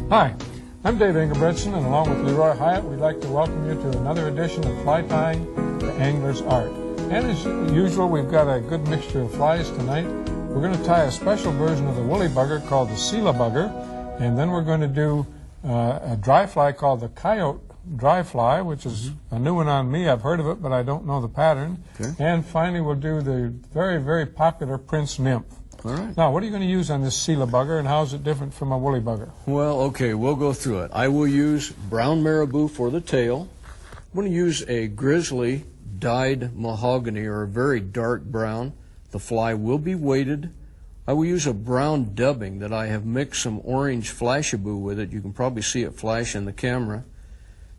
Hi, I'm Dave Engelbretson, and along with Leroy Hyatt, we'd like to welcome you to another edition of Fly Tying, the Angler's Art. And as usual, we've got a good mixture of flies tonight. We're going to tie a special version of the woolly bugger called the Sela bugger, and then we're going to do a dry fly called the Coyote dry fly, which is a new one on me. I've heard of it, but I don't know the pattern. Okay. And finally, we'll do the very, very popular Prince Nymph. All right. Now, what are you going to use on this Sela bugger, and how is it different from a woolly bugger? Well, okay, we'll go through it. I will use brown marabou for the tail. I'm going to use a grizzly dyed mahogany, or a very dark brown. The fly will be weighted. I will use a brown dubbing that I have mixed some orange flashabou with it. You can probably see it flash in the camera.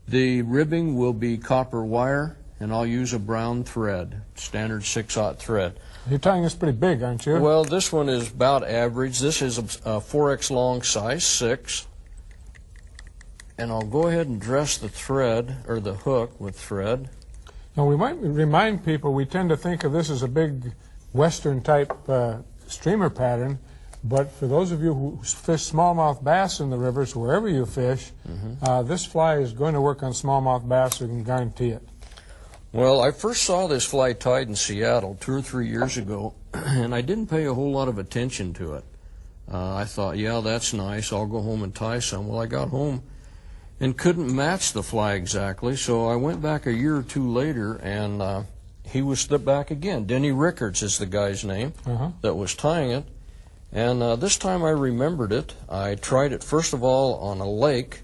The ribbing will be copper wire, and I'll use a brown thread, standard 6/0 thread. You're tying this pretty big, aren't you? Well, this one is about average. This is a 4X long, size 6. And I'll go ahead and dress the thread, or the hook, with thread. Now, we might remind people, we tend to think of this as a big Western-type streamer pattern, but for those of you who fish smallmouth bass in the rivers, wherever you fish, this fly is going to work on smallmouth bass, we can guarantee it. Well, I first saw this fly tied in Seattle 2 or 3 years ago, and I didn't pay a whole lot of attention to it. I thought, yeah, that's nice, I'll go home and tie some. Well, I got home and couldn't match the fly exactly, so I went back a year or two later, and he was back again. Denny Rickards is the guy's name that was tying it, and this time I remembered it. I tried it first of all on a lake,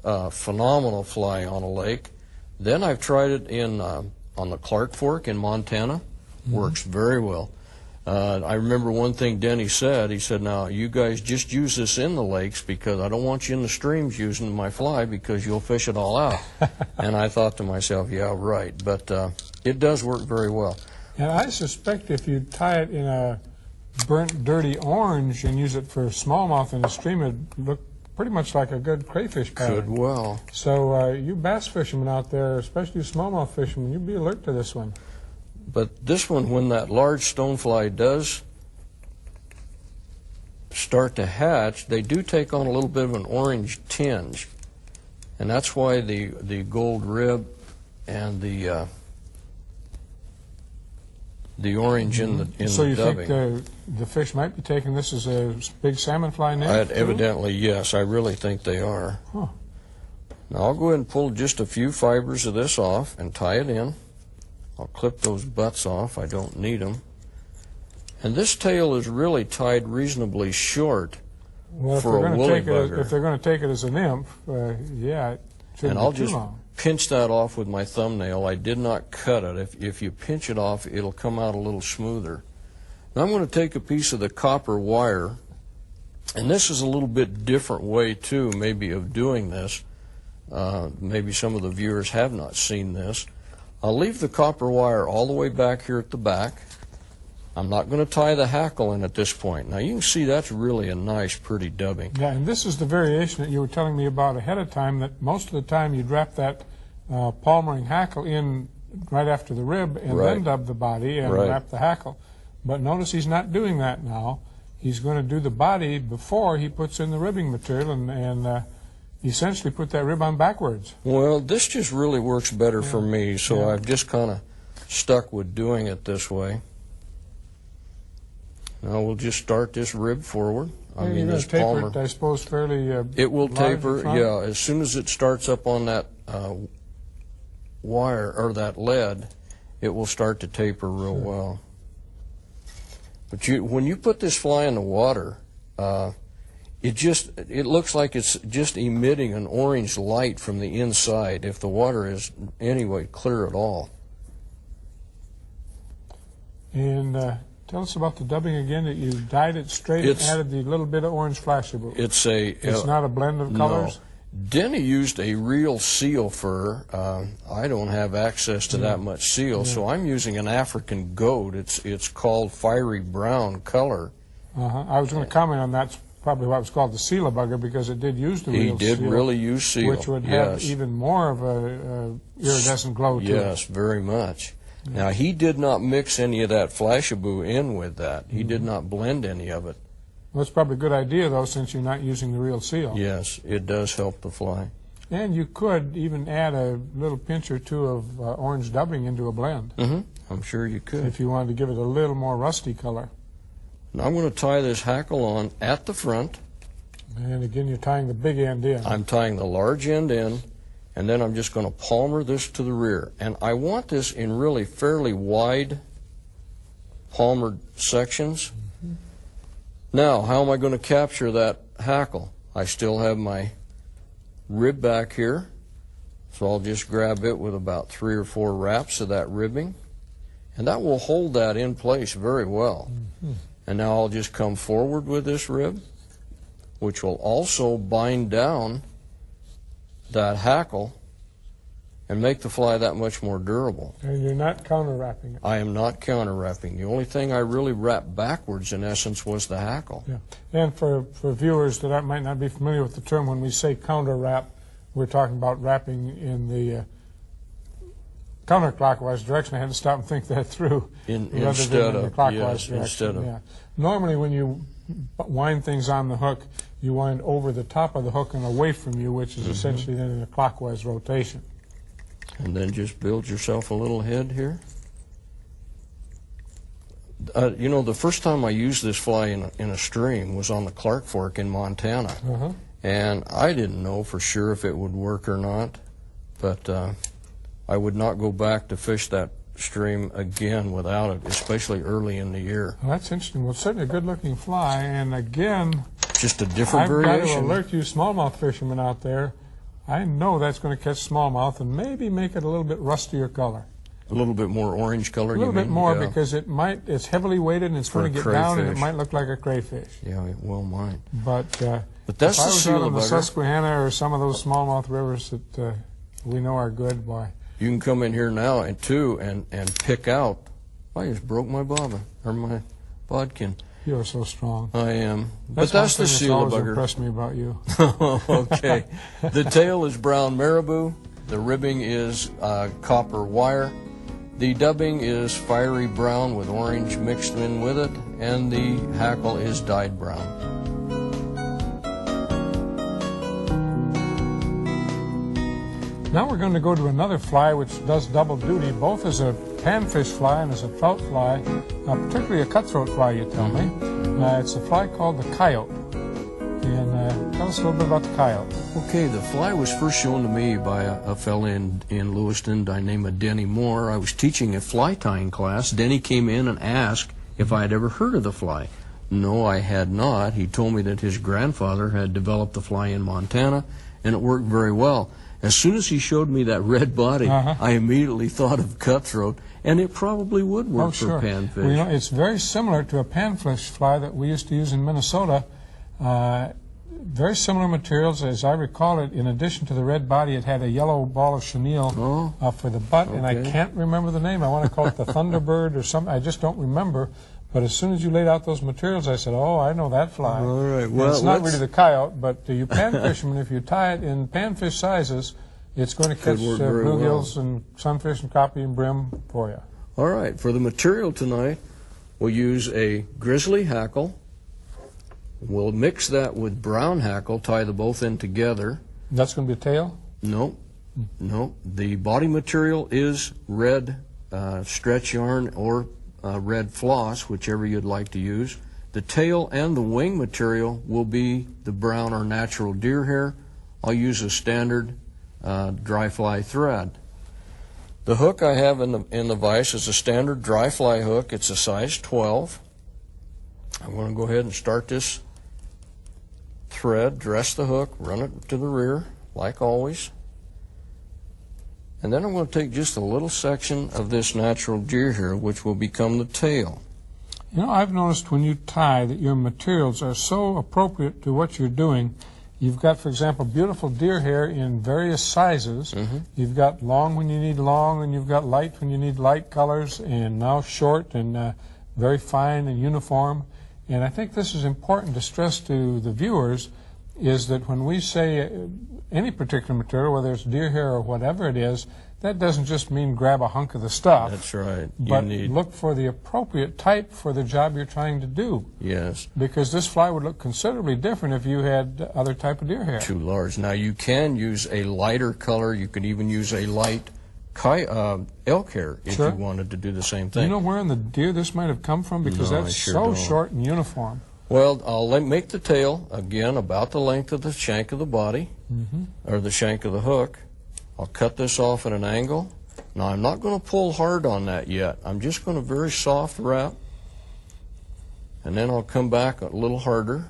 phenomenal fly on a lake. Then I've tried it in on the Clark Fork in Montana. Works very well. I remember one thing Denny said. He said, now, you guys just use this in the lakes because I don't want you in the streams using my fly because you'll fish it all out. And I thought to myself, yeah, right. But it does work very well. And I suspect if you tie it in a burnt, dirty orange and use it for smallmouth in a stream, it'd look pretty much like a good crayfish pattern. Could well. So you bass fishermen out there, especially you smallmouth fishermen, you'd be alert to this one. But this one, when that large stonefly does start to hatch, they do take on a little bit of an orange tinge. And that's why the gold rib and the orange in the dubbing. So you think the fish might be taking this as a big salmon fly nymph? Evidently, yes. I really think they are. Huh. Now I'll go ahead and pull just a few fibers of this off and tie it in. I'll clip those butts off. I don't need them. And this tail is really tied reasonably short for a woolly bugger. If they're going to take it as a nymph, yeah, it shouldn't be too long. Pinch that off with my thumbnail. I did not cut it. If you pinch it off, it'll come out a little smoother. Now I'm going to take a piece of the copper wire, and this is a little bit different way too, maybe, of doing this. Maybe some of the viewers have not seen this. I'll leave the copper wire all the way back here at the back. I'm not going to tie the hackle in at this point. Now you can see that's really a nice, pretty dubbing. Yeah, and this is the variation that you were telling me about ahead of time, that most of the time you'd wrap that palm ring hackle in right after the rib and then dub the body and wrap the hackle. But notice he's not doing that now. He's going to do the body before he puts in the ribbing material and essentially put that rib on backwards. Well, this just really works better for me, so I've just kind of stuck with doing it this way. Now we'll just start this rib forward. I mean, this taper it, I suppose, fairly it will taper, yeah. As soon as it starts up on that wire, or that lead, it will start to taper real well. But when you put this fly in the water, it looks like it's just emitting an orange light from the inside, if the water is anyway clear at all. And tell us about the dubbing again, that you dyed it straight and added the little bit of orange flashabou. It's not a blend of colors? No. Denny used a real seal fur. I don't have access to that much seal, so I'm using an African goat. It's called fiery brown color. I was going to comment on that. Probably why it was called the Sela bugger, because it did use the real seal. He did really use seal, which would have even more of a iridescent glow to it. Yes, very much. Now, he did not mix any of that flashabou in with that. He did not blend any of it. Well, that's probably a good idea, though, since you're not using the real seal. Yes, it does help the fly. And you could even add a little pinch or two of orange dubbing into a blend. I'm sure you could. If you wanted to give it a little more rusty color. Now I'm going to tie this hackle on at the front. And again, you're tying the big end in. I'm tying the large end in, and then I'm just going to palmer this to the rear. And I want this in really fairly wide palmered sections. Now, how am I going to capture that hackle? I still have my rib back here, so I'll just grab it with about 3 or 4 wraps of that ribbing, and that will hold that in place very well. And now I'll just come forward with this rib, which will also bind down that hackle and make the fly that much more durable. And you're not counter-wrapping it. I am not counter-wrapping. The only thing I really wrapped backwards, in essence, was the hackle. Yeah. And for viewers that might not be familiar with the term, when we say counter-wrap, we're talking about wrapping in the counterclockwise direction. I had to stop and think that through. Instead of the clockwise direction. Instead of. Yeah. Normally, when you wind things on the hook, you wind over the top of the hook and away from you, which is essentially then in a clockwise rotation. And then just build yourself a little head here. You know, the first time I used this fly in a stream was on the Clark Fork in Montana. And I didn't know for sure if it would work or not, but I would not go back to fish that stream again without it, especially early in the year. Well, that's interesting. Well, certainly a good-looking fly, and again, just a different variation. I've got to alert you smallmouth fishermen out there. I know that's going to catch smallmouth and maybe make it a little bit rustier color. A little bit more orange color, you mean? A little bit more, because it's heavily weighted and it's going to get down and it might look like a crayfish. Yeah, it well might. But that's if I the was out on the Seelabugger. Susquehanna or some of those smallmouth rivers that we know are good, boy. You can come in here now and pick out. I just broke my bobbin, or my bodkin. You are so strong. I am. But that's the Seelabugger. That's always impressed me about you. Okay. The tail is brown marabou. The ribbing is copper wire. The dubbing is fiery brown with orange mixed in with it. And the hackle is dyed brown. Now we're going to go to another fly which does double duty, both as a panfish fly and as a trout fly, particularly a cutthroat fly, you tell me. It's a fly called the Coyote. And tell us a little bit about the Coyote. Okay, the fly was first shown to me by a fellow in Lewiston named Denny Moore. I was teaching a fly tying class. Denny came in and asked if I had ever heard of the fly. No, I had not. He told me that his grandfather had developed the fly in Montana, and it worked very well. As soon as he showed me that red body, I immediately thought of cutthroat, and it probably would work for panfish. Well, you know, it's very similar to a panfish fly that we used to use in Minnesota. Very similar materials, as I recall it. In addition to the red body, it had a yellow ball of chenille for the butt, and I can't remember the name. I want to call it the Thunderbird or something. I just don't remember. But as soon as you laid out those materials, I said, oh, I know that fly. All right. Well, it's not really the Coyote, but you pan fishermen, if you tie it in panfish sizes, it's going to catch bluegills and sunfish and crappie and brim for you. All right. For the material tonight, we'll use a grizzly hackle. We'll mix that with brown hackle, tie the both in together. That's going to be a tail? No. No. The body material is red stretch yarn or red floss, whichever you'd like to use. The tail and the wing material will be the brown or natural deer hair. I'll use a standard dry fly thread. The hook I have in the vise is a standard dry fly hook. It's a size 12. I'm going to go ahead and start this thread, dress the hook, run it to the rear, like always. And then I'm going to take just a little section of this natural deer hair, which will become the tail. You know, I've noticed when you tie that your materials are so appropriate to what you're doing. You've got, for example, beautiful deer hair in various sizes. You've got long when you need long, and you've got light when you need light colors, and now short and very fine and uniform. And I think this is important to stress to the viewers. is that when we say any particular material, whether it's deer hair or whatever it is, that doesn't just mean grab a hunk of the stuff. That's right. But look for the appropriate type for the job you're trying to do. Yes. Because this fly would look considerably different if you had other type of deer hair. Too large. Now you can use a lighter color. You could even use a light elk hair if you wanted to do the same thing. You know where in the deer this might have come from? Because that's so short and uniform. Well, I'll make the tail, again, about the length of the shank of the body, or the shank of the hook. I'll cut this off at an angle. Now, I'm not going to pull hard on that yet. I'm just going to very soft wrap, and then I'll come back a little harder.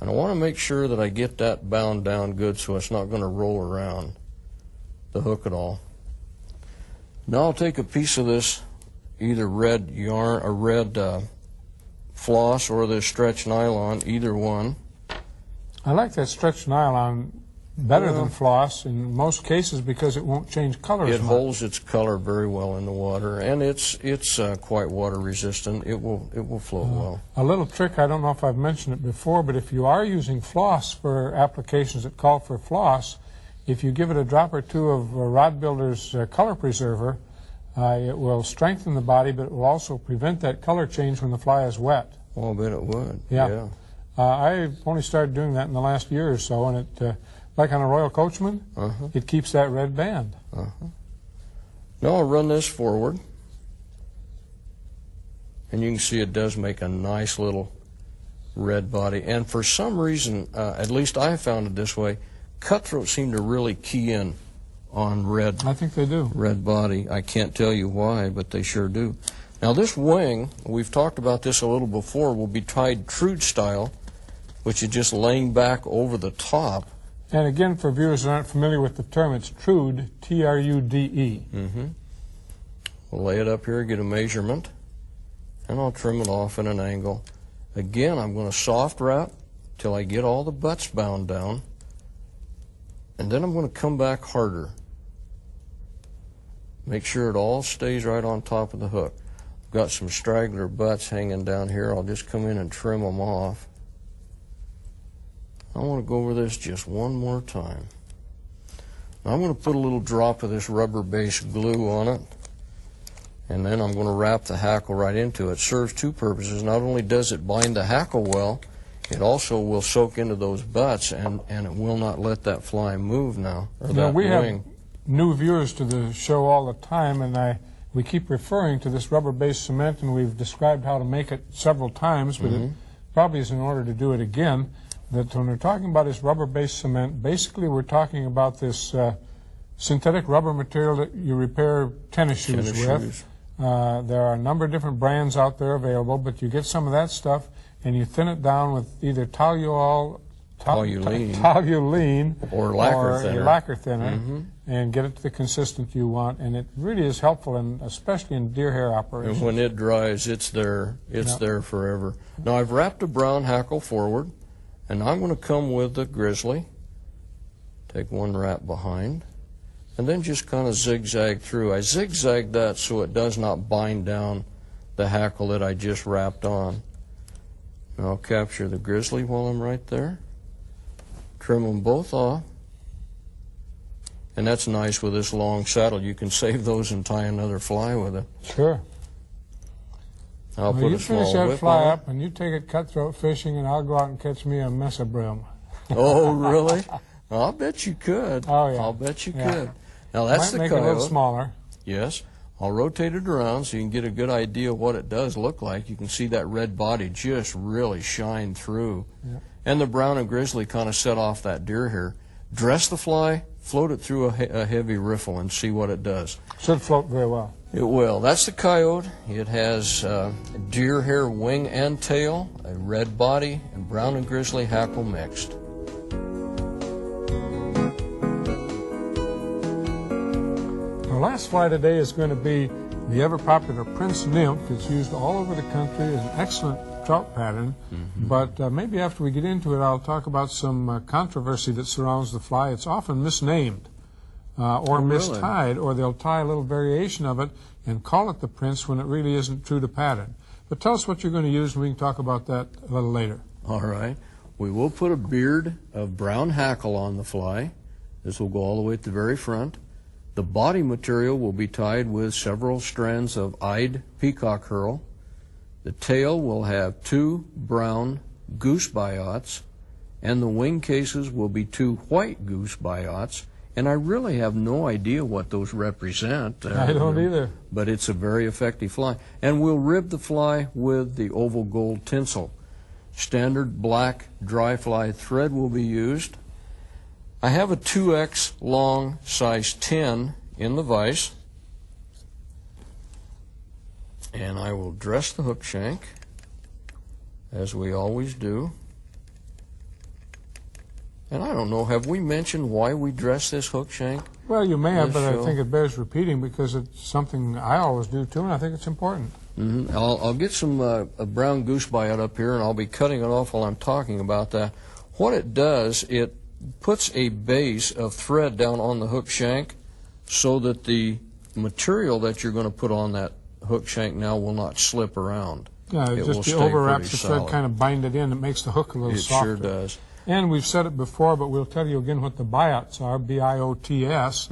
And I want to make sure that I get that bound down good so it's not going to roll around the hook at all. Now I'll take a piece of this, either red yarn or red floss or this stretch nylon, either one. I like that stretch nylon better than floss in most cases because it won't change color as much. It holds its color very well in the water, and it's quite water resistant. It will float well. A little trick, I don't know if I've mentioned it before, but if you are using floss for applications that call for floss, if you give it a drop or two of Rod Builder's color preserver, it will strengthen the body, but it will also prevent that color change when the fly is wet. Well, I bet it would. Yeah. I only started doing that in the last year or so, and it, like on a Royal Coachman, it keeps that red band. Now I'll run this forward, and you can see it does make a nice little red body. And for some reason, at least I found it this way, cutthroats seem to really key in on red. I think they do. Red body. I can't tell you why, but they sure do. Now this wing, we've talked about this a little before, will be tied trude style, which is just laying back over the top. And again, for viewers that aren't familiar with the term, it's trude, T-R-U-D-E. We'll lay it up here, get a measurement, and I'll trim it off at an angle. Again, I'm going to soft wrap till I get all the butts bound down, and then I'm going to come back harder. Make sure it all stays right on top of the hook. I've got some straggler butts hanging down here. I'll just come in and trim them off. I want to go over this just one more time. Now I'm going to put a little drop of this rubber-based glue on it, and then I'm going to wrap the hackle right into it. It serves two purposes. Not only does it bind the hackle well, it also will soak into those butts, and it will not let that fly move now, or that we wing. Have new viewers to the show all the time, and we keep referring to this rubber-based cement, and we've described how to make it several times, but it probably is in order to do it again. That when we're talking about this rubber-based cement, basically we're talking about this synthetic rubber material that you repair tennis shoes with. There are a number of different brands out there available, but you get some of that stuff and you thin it down with either toluene or lacquer thinner, and get it to the consistency you want. And it really is helpful, especially in deer hair operations. And when it dries, it's there. It's there forever. Now I've wrapped a brown hackle forward, and I'm going to come with the grizzly, take one wrap behind, and then just kind of zigzag through. I zigzag that so it does not bind down the hackle that I just wrapped on. Now I'll capture the grizzly while I'm right there, trim them both off, and that's nice with this long saddle. You can save those and tie another fly with it. Sure. I'll put you a small finish that whip fly on up, and you take it cutthroat fishing, and I'll go out and catch me a mess of brim. Oh, really? I'll bet you could. Oh, yeah. I'll bet you could. Now that's the Might make coyote. it a little smaller. Yes. I'll rotate it around so you can get a good idea of what it does look like. You can see that red body just really shine through. Yeah. And the brown and grizzly kind of set off that deer hair. Dress the fly, float it through a heavy riffle, and see what it does. Should float very well. It will. That's the coyote. It has deer hair wing and tail, a red body, and brown and grizzly hackle mixed. Our last fly today is going to be the ever-popular Prince Nymph. It's used all over the country as an excellent trout pattern, but maybe after we get into it, I'll talk about some controversy that surrounds the fly. It's often misnamed. Or mistied, or they'll tie a little variation of it and call it the Prince when it really isn't true to pattern. But tell us what you're going to use, and we can talk about that a little later. All right. We will put a beard of brown hackle on the fly. This will go all the way at the very front. The body material will be tied with several strands of eyed peacock herl. The tail will have 2 brown goose biots, and the wing cases will be 2 white goose biots. And I really have no idea what those represent. I don't either. But it's a very effective fly. And we'll rib the fly with the oval gold tinsel. Standard black dry fly thread will be used. I have a 2X long size 10 in the vise. And I will dress the hook shank, as we always do. And I don't know, have we mentioned why we dress this hook shank? Well, you may have, but I think it bears repeating because it's something I always do too, and I think it's important. I'll get some a brown goose biot up here, and I'll be cutting it off while I'm talking about that. What it does, it puts a base of thread down on the hook shank so that the material that you're going to put on that hook shank now will not slip around. Yeah, it just overwraps the thread, kind of bind it in. It makes the hook a little softer. It sure does. And we've said it before, but we'll tell you again what the biots are, B-I-O-T-S.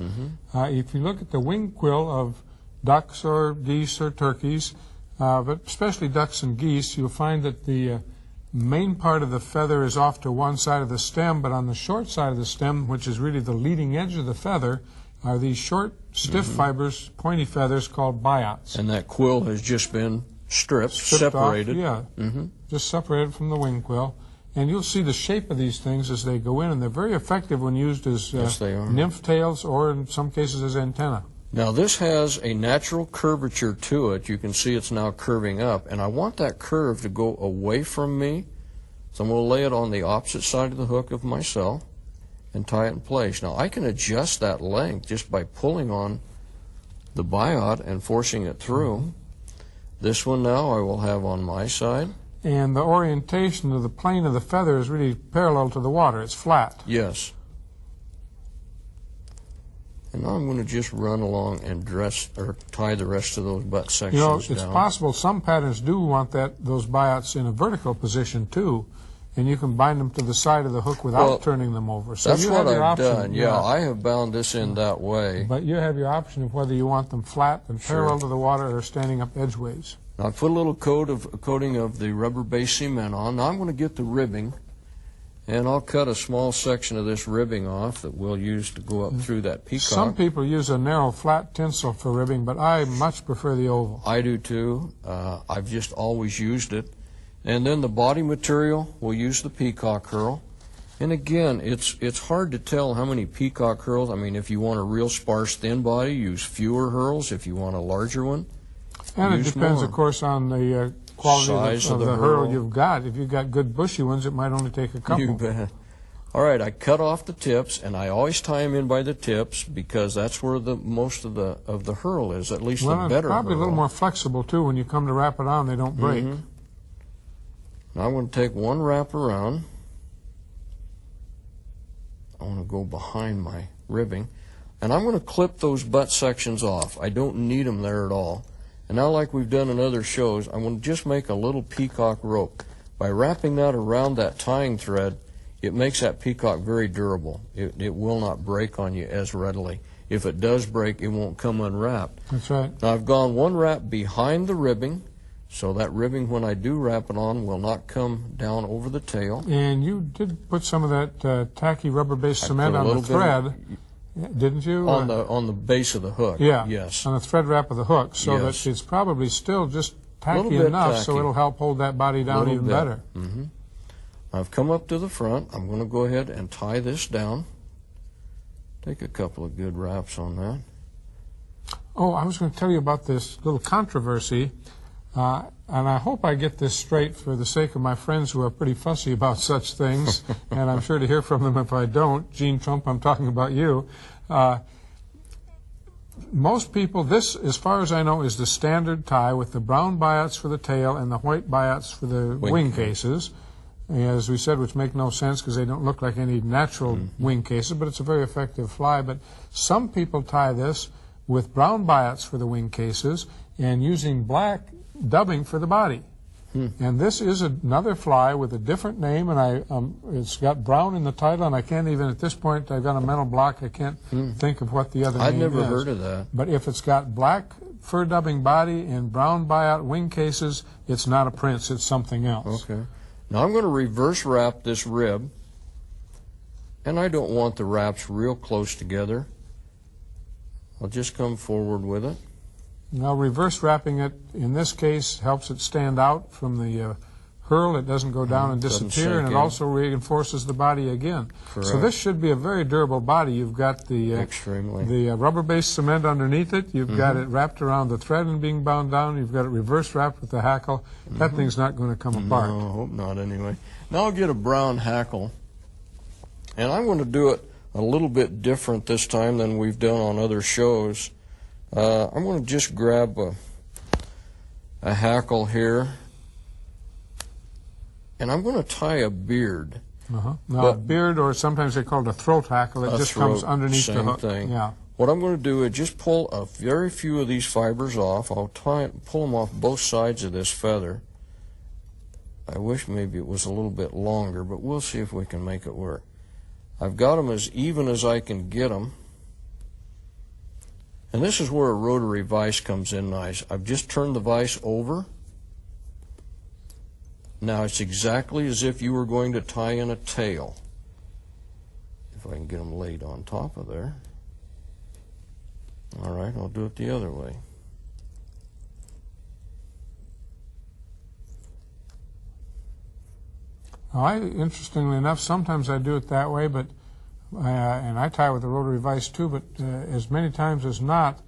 If you look at the wing quill of ducks or geese or turkeys, but especially ducks and geese, you'll find that the main part of the feather is off to one side of the stem, but on the short side of the stem, which is really the leading edge of the feather, are these short, stiff fibers, pointy feathers called biots. And that quill has just been stripped separated. Off, yeah, just separated from the wing quill. And you'll see the shape of these things as they go in, and they're very effective when used as nymph tails or in some cases as antenna. Now this has a natural curvature to it. You can see it's now curving up, and I want that curve to go away from me, so I'm going to lay it on the opposite side of the hook of my cell and tie it in place. Now I can adjust that length just by pulling on the biot and forcing it through. This one now I will have on my side. And the orientation of the plane of the feather is really parallel to the water. It's flat. Yes. And now I'm going to just run along and dress or tie the rest of those butt sections down. You know, it's possible some patterns do want those biots in a vertical position too, and you can bind them to the side of the hook without turning them over. So that's you what have your I've option. done. Yeah, I have bound this in that way. But you have your option of whether you want them flat and parallel to the water or standing up edgeways. Now, I put a little coating of the rubber-based cement on. Now I'm going to get the ribbing, and I'll cut a small section of this ribbing off that we'll use to go up through that peacock. Some people use a narrow flat tinsel for ribbing, but I much prefer the oval. I do too. I've just always used it. And then the body material, we'll use the peacock herl. And again, it's hard to tell how many peacock herls. I mean, if you want a real sparse thin body, use fewer herls. If you want a larger one, and it depends, of course, on the quality of the herl you've got. If you've got good bushy ones, it might only take a couple. You bet. All right, I cut off the tips, and I always tie them in by the tips because that's where the most of the herl is, at least the better probably herl. A little more flexible too. When you come to wrap it on, they don't break. Now I'm going to take one wrap around. I want to go behind my ribbing, and I'm going to clip those butt sections off. I don't need them there at all. And now, like we've done in other shows, I'm going to just make a little peacock rope. By wrapping that around that tying thread, it makes that peacock very durable. It will not break on you as readily. If it does break, it won't come unwrapped. That's right. Now I've gone one wrap behind the ribbing, so that ribbing, when I do wrap it on, will not come down over the tail. And you did put some of that tacky rubber-based cement on the thread, didn't you? On the base of the hook. Yeah. Yes. On the thread wrap of the hook, so that it's probably still just tacky enough, so it'll help hold that body down even better. I've come up to the front. I'm going to go ahead and tie this down. Take a couple of good wraps on that. Oh, I was going to tell you about this little controversy, and I hope I get this straight for the sake of my friends who are pretty fussy about such things, and I'm sure to hear from them if I don't. Gene Trump, I'm talking about you. Most people, this, as far as I know, is the standard tie with the brown biots for the tail and the white biots for the wing cases. As we said, which make no sense because they don't look like any natural wing cases, but it's a very effective fly. But some people tie this with brown biots for the wing cases and using black dubbing for the body. And this is another fly with a different name, and it's got brown in the title, and I can't even, at this point, I've got a mental block, I can't think of what the other name is. I'd never heard of that. But if it's got black fur dubbing body and brown buyout wing cases, it's not a prince, it's something else. Okay. Now I'm going to reverse wrap this rib, and I don't want the wraps real close together. I'll just come forward with it. Now reverse wrapping it, in this case, helps it stand out from the hurl. It doesn't go down and disappear, and it also reinforces the body again. Correct. So this should be a very durable body. You've got the rubber-based cement underneath it. You've got it wrapped around the thread and being bound down. You've got it reverse wrapped with the hackle. That thing's not going to come apart. No, I hope not anyway. Now I'll get a brown hackle, and I'm going to do it a little bit different this time than we've done on other shows. I'm going to just grab a hackle here, and I'm going to tie a beard. Now, a beard, or sometimes they call it a throat hackle, it just comes underneath the hook. Same thing. Yeah. What I'm going to do is just pull a very few of these fibers off. I'll pull them off both sides of this feather. I wish maybe it was a little bit longer, but we'll see if we can make it work. I've got them as even as I can get them. And this is where a rotary vise comes in nice. I've just turned the vise over. Now it's exactly as if you were going to tie in a tail. If I can get them laid on top of there. All right, I'll do it the other way. Interestingly enough, sometimes I do it that way, but and I tie with a rotary vise too, but as many times as not,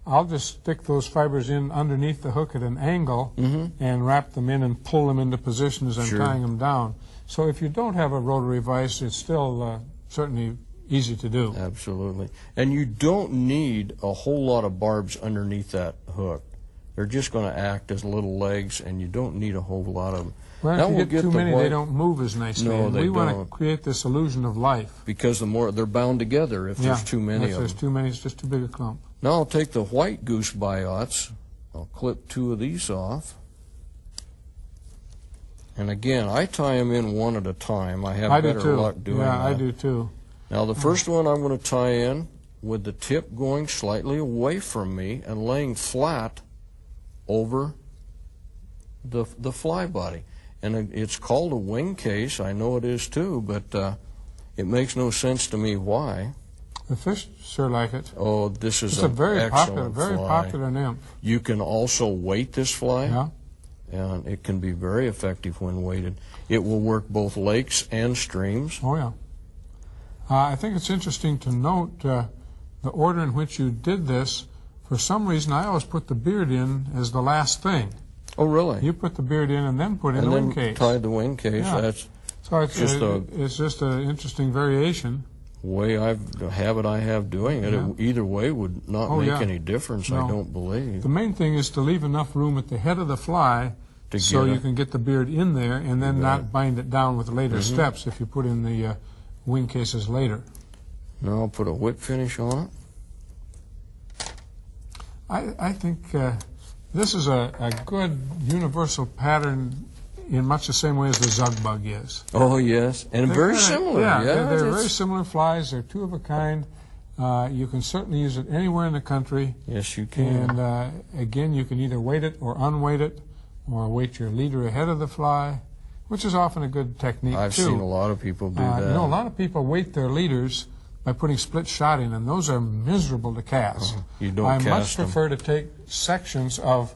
I'll just stick those fibers in underneath the hook at an angle and wrap them in and pull them into position as I'm tying them down. So if you don't have a rotary vise, it's still certainly easy to do. Absolutely. And you don't need a whole lot of barbs underneath that hook. They're just going to act as little legs, and you don't need a whole lot of them. Well, now if you get too many, they don't move as nicely. No, they we want don't. to create this illusion of life. Because the more they're bound together if there's too many of them. If there's too many, it's just too big a clump. Now I'll take the white goose biots. I'll clip 2 of these off. And again, I tie them in one at a time. I have better luck doing that. Yeah, I do too. Now the first one I'm going to tie in with the tip going slightly away from me and laying flat over the fly body. And it's called a wing case. I know it is too, but it makes no sense to me why. The fish sure like it. Oh, this is a very popular nymph. You can also weight this fly. Yeah. And it can be very effective when weighted. It will work both lakes and streams. Oh, yeah. I think it's interesting to note the order in which you did this. For some reason, I always put the beard in as the last thing. Oh, really? You put the beard in and then put in the wing case. And then tied the wing case. Yeah. That's so it's just an interesting variation. Way I have doing it. Yeah. Either way would not make any difference, I don't believe. The main thing is to leave enough room at the head of the fly so you can get the beard in there and then not bind it down with later steps if you put in the wing cases later. Now I'll put a whip finish on it. I think this is a good universal pattern in much the same way as the zug bug is. Oh, yes. And very similar. Yeah, they're very similar flies. They're 2 of a kind. You can certainly use it anywhere in the country. Yes, you can. And again, you can either weight it or unweight it, or weight your leader ahead of the fly, which is often a good technique, I've seen a lot of people do that. You know, a lot of people weight their leaders by putting split shot in, and those are miserable to cast. You don't I cast much them. prefer to take sections of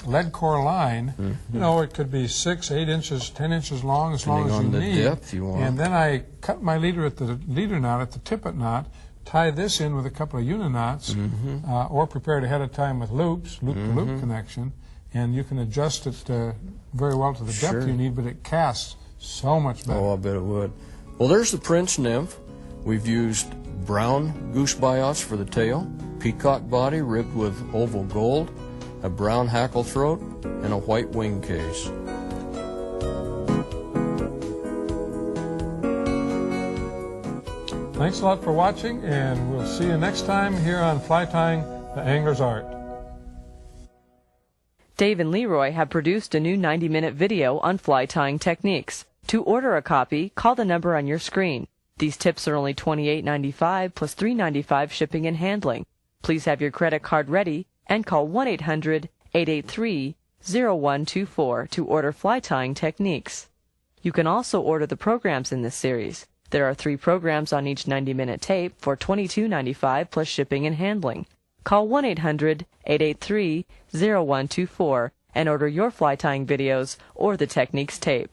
lead core line. You know, it could be 6, 8 inches, 10 inches long, as long as you Depending on need. the depth you want. And then I cut my leader at the leader knot, at the tippet knot, tie this in with a couple of uniknots, or prepare it ahead of time with loops, loop-to-loop connection, and you can adjust it very well to the depth you need, but it casts so much better. Oh, I bet it would. Well, there's the Prince Nymph. We've used brown goose biots for the tail, peacock body ribbed with oval gold, a brown hackle throat, and a white wing case. Thanks a lot for watching, and we'll see you next time here on Fly Tying, the Angler's Art. Dave and Leroy have produced a new 90-minute video on fly tying techniques. To order a copy, call the number on your screen. These tips are only $28.95 plus $3.95 shipping and handling. Please have your credit card ready and call 1-800-883-0124 to order fly tying techniques. You can also order the programs in this series. There are 3 programs on each 90-minute tape for $22.95 plus shipping and handling. Call 1-800-883-0124 and order your fly tying videos or the techniques tape.